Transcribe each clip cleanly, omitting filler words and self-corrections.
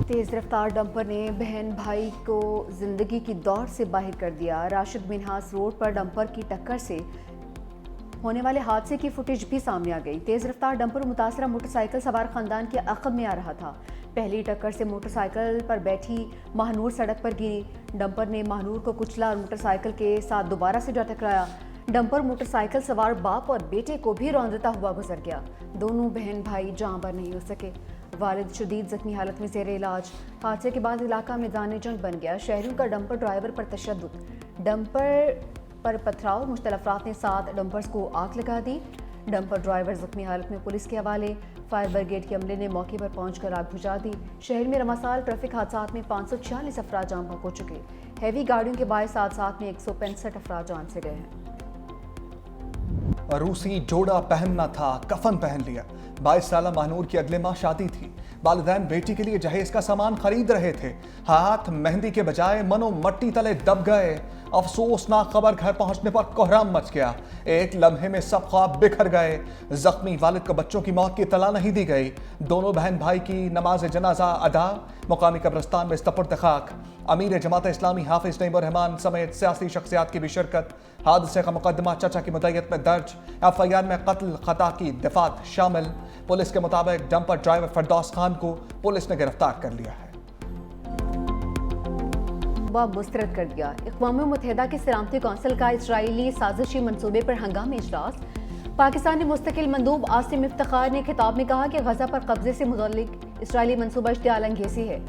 तेज़ रफ्तार डंपर ने बहन भाई को जिंदगी की दौड़ से बाहर कर दिया। राशिद मिन्हास रोड पर डंपर की टक्कर से होने वाले हादसे की फुटेज भी सामने आ गई। तेज़ रफ्तार डंपर मुतासरा मोटरसाइकिल सवार खानदान के अक़ब में आ रहा था। पहली टक्कर से मोटरसाइकिल पर बैठी महानूर सड़क पर गिरी। डंपर ने महानूर को कुचला और मोटरसाइकिल के साथ दोबारा से जा टकराया। डंपर मोटरसाइकिल सवार बाप और बेटे को भी रौंदता हुआ गुजर गया। दोनों बहन भाई जाँ बर नहीं हो सके। वालिद शदीद जख्मी हालत में ज़ेर इलाज। हादसे के बाद इलाका मैदान जंग बन गया। शहरियों का डंपर ड्राइवर पर तशद्दुद। डंपर पर पथराव, मुश्तल अफराद ने 7 डंपर्स को आग लगा दी। डंपर ड्राइवर जख्मी हालत में पुलिस के हवाले। फायर ब्रिगेड के अमले ने मौके पर पहुंचकर आग बुझा दी। शहर में रमासाल ट्रैफिक हादसात में 546 अफराद जान बहक हो चुके। हैवी गाड़ियों के बायस हादसात में 165 अफराद जान से गए हैं। रूसी जोड़ा पहनना था, कफन पहन लिया। 22 साल महानूर की अगले माह शादी थी। वालिदैन बेटी के लिए जहेज का सामान खरीद रहे थे। हाथ मेहंदी के बजाय मनो मट्टी तले दब गए। अफसोसनाक खबर घर पहुंचने पर कोहराम मच गया। एक लम्हे में सब ख्वाब बिखर गए। जख्मी वालिद को बच्चों की मौत की इत्तला नहीं दी गई। दोनों बहन भाई की नमाज जनाजा अदा, मुकामी कब्रिस्तान में इस्तपुर्द खाक। अमीर जमात इस्लामी हाफिज नईमुर रहमान समेत सियासी शख्सियात की भी शिरकत। हादसे का मुकदमा चचा की मुद्दत में दर्ज। FIR में कत्ल खता की दफात शामिल। पुलिस के मुताबिक डंपर ड्राइवर फरदौस खान को पुलिस ने गिरफ्तार कर लिया है। मुस्तरद कर दिया। अक़वाम मुत्तहिदा की सलामती कौंसिल का इसराइली साजिशी मंसूबे पर हंगामी इजलास। पाकिस्तानी मुस्तकिल मंदूब आसिम इफ्तिखार ने खिताब में कहा कि गजा पर कब्जे से मुतल्लिक इसराइली मंसूबा इश्तिआल अंगेज़ी है।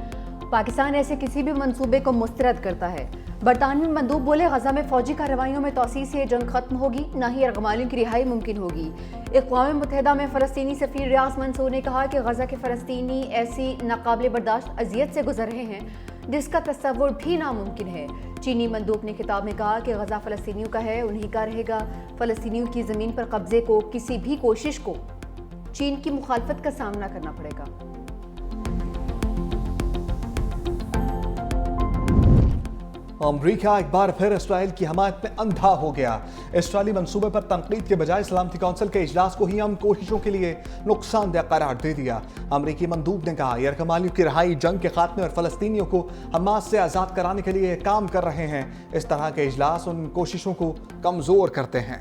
पाकिस्तान ऐसे किसी भी मंसूबे को मुस्तरद करता है। बरतानवी मंदूब बोले, गजा में फौजी कार्रवाइयों में तोसी से जंग खत्म होगी, न ही यरगमालियों की रिहाई मुमकिन होगी। अक़वाम मुत्तहिदा में फ़लस्तीनी सफ़ीर रियाज मंसूर ने कहा कि गजा के फ़लस्तीनी ऐसी नाकाबिल बर्दाश्त अज़ियत से गुजर रहे हैं जिसका तस्वुर भी नामुमकिन है। चीनी मंदूब ने खिताब में कहा कि गजा फ़लस्तीनियों का है, उन्हीं का रहेगा। फ़लस्तीनियों की ज़मीन पर कब्जे को किसी भी कोशिश को चीन की मुखालफत का सामना करना पड़ेगा। अमरीका एक बार फिर इसराइल की हमायत में अंधा हो गया। इसराइली मंसूबे पर तनकीद के बजाय सलामती कौंसिल के इजलास को ही हम कोशिशों के लिए नुकसानदेह करार दे दिया। अमरीकी मंदूब ने कहा, यरगमालियों की रिहाई, जंग के खात्मे और फ़लस्तीनियों को हमास से आज़ाद कराने के लिए काम कर रहे हैं। इस तरह के इजलास उन कोशिशों को कमज़ोर करते हैं।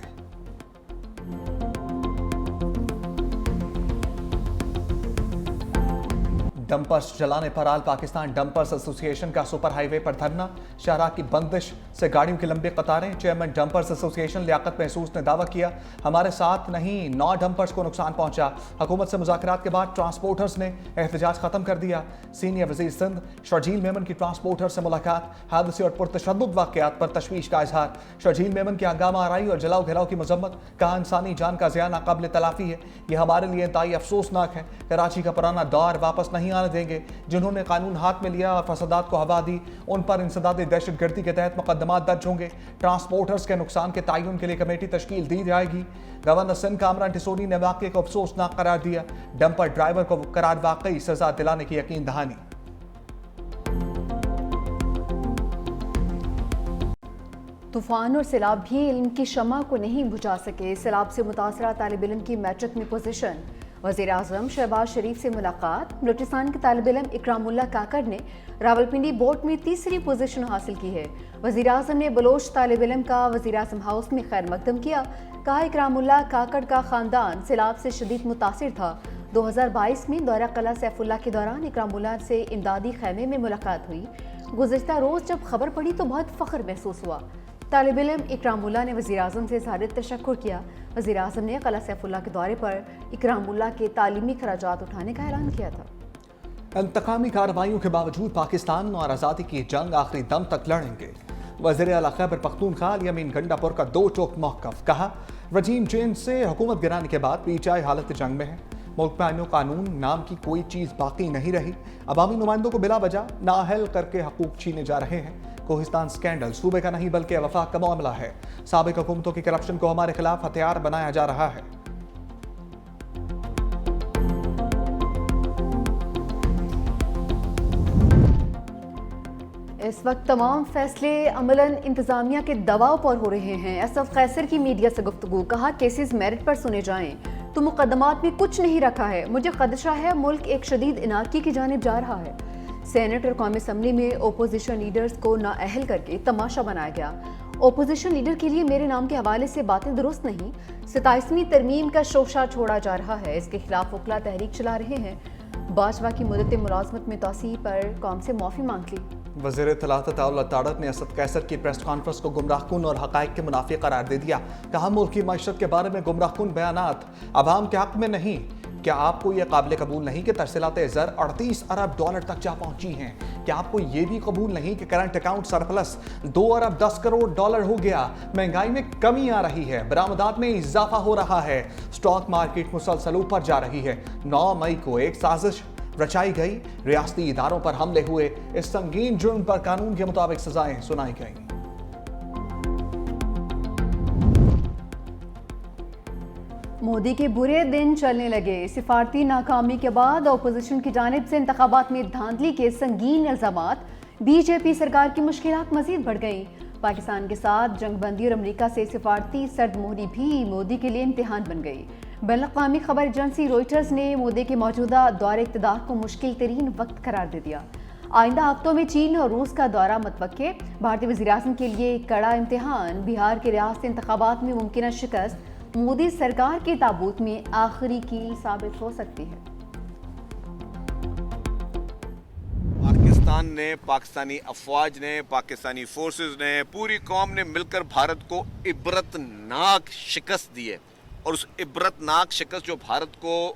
डंपर्स जलाने पर आल पाकिस्तान डंपर्स एसोसिएशन का सुपर हाईवे पर धरना। शाहराह की बंदिश से गाड़ियों की लंबी कतारें। चेयरमैन डंपर्स एसोसिएशन लियाकत महसूस ने दावा किया, हमारे साथ नहीं 9 डंपर्स को नुकसान पहुंचा। हुकूमत से मुज़ाकरात के बाद ट्रांसपोर्टर्स ने एहतजाज खत्म कर दिया। सीनियर वज़ीर सिंध शर्जील मेमन की ट्रांसपोर्टर से मुलाकात। हादसे और पुरतशद्दुद वाक़यात पर तशवीश का इजहार। शर्जील मेमन की हंगामा आराई और जलाओ घिराव की मजम्मत। कहा, इंसानी जान का ज़िया नाकाबिल तलाफ़ी है। यह हमारे लिए इंतहाई अफसोसनाक है। कराची का पुराना दौर वापस नहीं आने देंगे। जिन्होंने कानून हाथ में लिया और फसादात को हवा दी, उन पर इंसदाद दहशतगर्दी के तहत मुकदमात दर्ज होंगे। ट्रांसपोर्टर्स के नुकसान के तयन के लिए कमेटी तश्कील दी जाएगी। गवर्नर सिंध कामरान टिसोरी ने वाक़े को अफसोसनाक करार दिया। डंपर ड्राइवर को करार वाकई सजा दिलाने की यकीन दहानी। तूफान और सैलाब भी इल्म की शमा को नहीं बुझा सके। सैलाब से मुतासरा तालिब इल्म की मैट्रिक में पोजीशन। वज़ीर आज़म शहबाज शरीफ से मुलाकात। बलूचिस्तान के तालिब इल्म इकरामुल्लाह काकड़ ने रावलपिंडी बोर्ड में 3री पोजीशन हासिल की है। वज़ीर आज़म ने बलोच तालिब इल्म का वज़ीर आज़म हाउस में खैर मकदम किया। कहा, इकरामुल्लाह काकड़ का ख़ानदान सैलाब से शदीद मुतासिर था। 2022 में दौरा क़िला सैफुल्लाह के दौरान इकरामुल्लाह से इमदादी खैमे में मुलाकात हुई। गुज़िश्ता रोज़ जब खबर पड़ी तो बहुत फ़ख्र महसूस हुआ। तालिब इल्म इकरामुल्लाह ने वज़ीर आज़म से इज़हार तशक्कुर किया। वज़ीर आज़म ने क़िला सैफुल्लाह के दौरे पर इकरामुल्लाह के तालीमी खराजात उठाने का ऐलान किया था। इंतकामी कार्रवाइयों के बावजूद पाकिस्तान और आज़ादी की जंग आखिरी दम तक लड़ेंगे। वज़ीर आला खैबर पख्तूनख्वा यमीन गंडापुर का 2 टोक मौक़िफ़। कहा, रजीम चेंज से हुकूमत गिराने के बाद PTI हालत जंग में है। मुल्क में आईन कानून नाम की कोई चीज़ बाकी नहीं रही। अवामी नुमाइंदों को बिला वजह नाअहल करके हकूक छीने जा रहे हैं। कोहिस्तान स्कैंडल सूबे का नहीं बल्कि वफाक का मामला है। साबिक हुकूमतों की करप्शन को हमारे खिलाफ हथियार बनाया जा रहा है। इस वक्त तमाम फैसले अमलन इंतजामिया के दबाव पर हो रहे हैं। असफ कैसर की मीडिया से गुफ्तगू। कहा, केसेस मेरिट पर सुने जाएं तो मुकदमात में कुछ नहीं रखा है। मुझे खदशा है मुल्क एक शदीद इनाकी की जानिब जा रहा है। سینٹ اور قومی اسمبلی میں اپوزیشن لیڈرز کو نااہل کر کے تماشا بنایا گیا۔ اپوزیشن لیڈر کے لیے میرے نام کے حوالے سے باتیں درست نہیں، 27ویں ترمیم کا شوشہ چھوڑا جا رہا ہے، اس کے خلاف وکلا تحریک چلا رہے ہیں۔ باجوہ کی مدت ملازمت میں توسیع پر قوم سے معافی مانگ لی۔ وزیر اطلاعات عطاءاللہ تاڑت نے اسد قیصر کی پریس کانفرنس کو گمراہ کن اور حقائق کے منافی قرار دے دیا۔ کہا ملک کی معیشت کے بارے میں گمراہ کن بیانات عوام کے حق میں نہیں۔ کیا آپ کو یہ قابل قبول نہیں کہ ترسیلات زر 38 ارب ڈالر تک جا پہنچی ہیں؟ کیا آپ کو یہ بھی قبول نہیں کہ کرنٹ اکاؤنٹ سرپلس 2 ارب 10 کروڑ ڈالر ہو گیا؟ مہنگائی میں کمی آ رہی ہے، برآمدات میں اضافہ ہو رہا ہے، سٹاک مارکیٹ مسلسل اوپر جا رہی ہے۔ 9 مئی کو ایک سازش رچائی گئی، ریاستی اداروں پر حملے ہوئے، اس سنگین جرم پر قانون کے مطابق سزائیں سنائی گئیں۔ مودی کے برے دن چلنے لگے۔ سفارتی ناکامی کے بعد اپوزیشن کی جانب سے انتخابات میں دھاندلی کے سنگین الزامات، بی جے پی سرکار کی مشکلات مزید بڑھ گئیں۔ پاکستان کے ساتھ جنگ بندی اور امریکہ سے سفارتی سرد مہری بھی مودی کے لیے امتحان بن گئی۔ بین الاقوامی خبر ایجنسی روئٹرز نے مودی کے موجودہ دور اقتدار کو مشکل ترین وقت قرار دے دیا۔ آئندہ ہفتوں میں چین اور روس کا دورہ متوقع، بھارتی وزیراعظم کے لیے ایک کڑا امتحان۔ بہار کے ریاستی انتخابات میں ممکنہ شکست مودی سرکار کے تابوت میں آخری کیل ثابت ہو سکتی ہے۔ پاکستان نے، پاکستانی افواج نے، پاکستانی فورسز نے، پوری قوم نے مل کر بھارت کو عبرتناک شکست دی ہے، اور اس عبرتناک شکست جو بھارت کو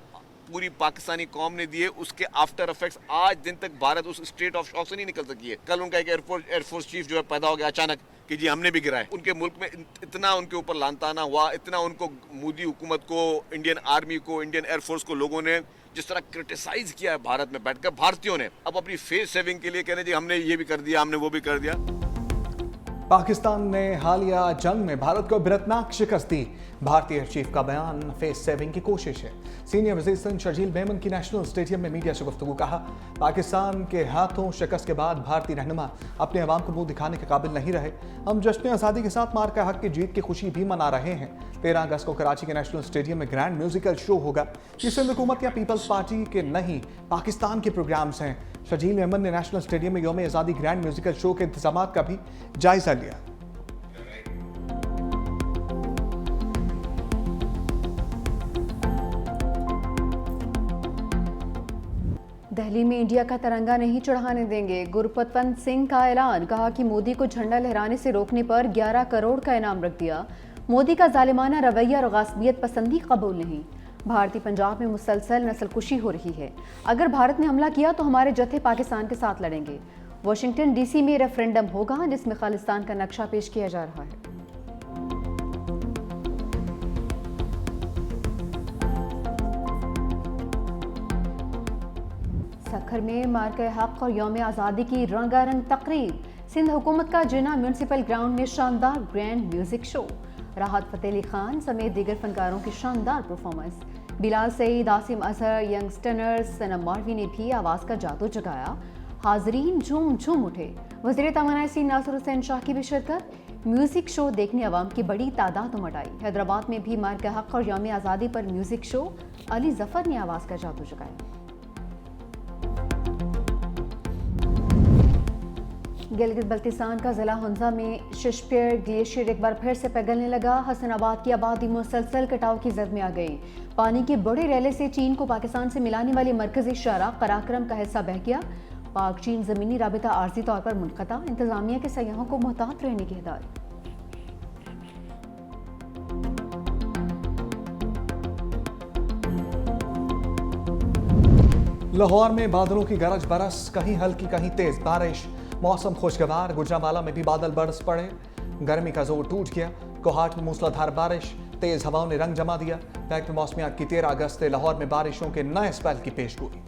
پوری پاکستانی قوم نے دی ہے، اس کے آفٹر افیکٹس آج دن تک بھارت اس اسٹیٹ آف شاک سے نہیں نکل سکی ہے۔ کل ان کا ایک ایئر فورس چیف جو ہے پیدا ہو گیا اچانک کہ جی ہم نے بھی گرائے۔ ان کے ملک میں اتنا ان کے اوپر لعن طعنہ ہوا، اتنا ان کو مودی حکومت کو، انڈین آرمی کو، انڈین ایئر فورس کو لوگوں نے جس طرح کرٹیسائز کیا ہے بھارت میں بیٹھ کر، بھارتیوں نے اب اپنی فیس سیونگ کے لیے کہنے جی ہم نے یہ بھی کر دیا، ہم نے وہ بھی کر دیا۔ پاکستان نے حالیہ جنگ میں بھارت کو عبرتناک شکست دی، بھارتی ایئر چیف کا بیان فیس سیونگ کی کوشش ہے۔ سینئر وزیر سندھ شرجیل میمن کی نیشنل اسٹیڈیم میں میڈیا سے گفتگو، کہا پاکستان کے ہاتھوں شکست کے بعد بھارتی رہنما اپنے عوام کو منہ دکھانے کے قابل نہیں رہے۔ ہم جشن آزادی کے ساتھ مارکا حق کی جیت کی خوشی بھی منا رہے ہیں۔ 13 اگست کو کراچی کے نیشنل اسٹیڈیم میں گرینڈ میوزیکل شو ہوگا۔ یہ سندھ حکومت یا پیپلز پارٹی کے نہیں، پاکستان کے پروگرامز ہیں۔ شرجیل میمن نے نیشنل اسٹیڈیم میں یوم آزادی گرینڈ میوزیکل شو کے انتظامات کا بھی جائزہ لیا۔ دہلی میں انڈیا کا ترنگا نہیں چڑھانے دیں گے، گرپتنت سنگھ کا اعلان، کہا کہ مودی کو جھنڈا لہرانے سے روکنے پر 11 کروڑ کا انعام رکھ دیا۔ مودی کا ظالمانہ رویہ اور غاصبیت پسندی قبول نہیں۔ بھارتی پنجاب میں مسلسل نسل کشی ہو رہی ہے، اگر بھارت نے حملہ کیا تو ہمارے جتھے پاکستان کے ساتھ لڑیں گے۔ واشنگٹن ڈی سی میں ریفرنڈم ہوگا جس میں خالصتان کا نقشہ پیش کیا جا رہا ہے۔ سکھر میں مارکہ حق اور یوم آزادی کی رنگا رنگ تقریب، سندھ حکومت کا جناح میونسپل گراؤنڈ میں شاندار گرینڈ میوزک شو، راحت فتح علی خان سمیت دیگر فنکاروں کی شاندار پرفارمنس، بلال سعید، عاصم اظہر، ینگسٹرز، سنم ماروی نے بھی آواز کا جادو جگایا، حاضرین جھوم جھوم اٹھے۔ وزیر توانائی ناصر حسین شاہ کی بھی شرکت، میوزک شو دیکھنے عوام کی بڑی تعداد امٹ آئی۔ حیدرآباد میں بھی مارکہ حق اور یوم آزادی پر میوزک شو، علی ظفر نے آواز کا جادو جگایا۔ گلگت بلتستان کا ضلع ہنزا میں ششپیر گلیشیئر ایک بار پھر سے پگھلنے لگا، حسن آباد کی آبادی مسلسل کٹاؤ کی زد میں آ گئی۔ پانی کے بڑے ریلے سے چین کو پاکستان سے ملانے والی مرکزی شاہراہ قراقرم کا حصہ بہہ گیا، پاک چین زمینی رابطہ عارضی طور پر منقطع، انتظامیہ کے سیاحوں کو محتاط رہنے کی ہدایت۔ لاہور میں بادلوں کی گرج برس، کہیں ہلکی کہیں تیز بارش، موسم خوشگوار، گجرانوالہ میں بھی بادل برس پڑے، گرمی کا زور ٹوٹ گیا، کوہاٹ میں موسلا دھار بارش، تیز ہواؤں نے رنگ جما دیا۔ محکمہ موسمیات کی 13 اگست سے لاہور میں بارشوں کے نئے اسپیل کی پیش گوئی۔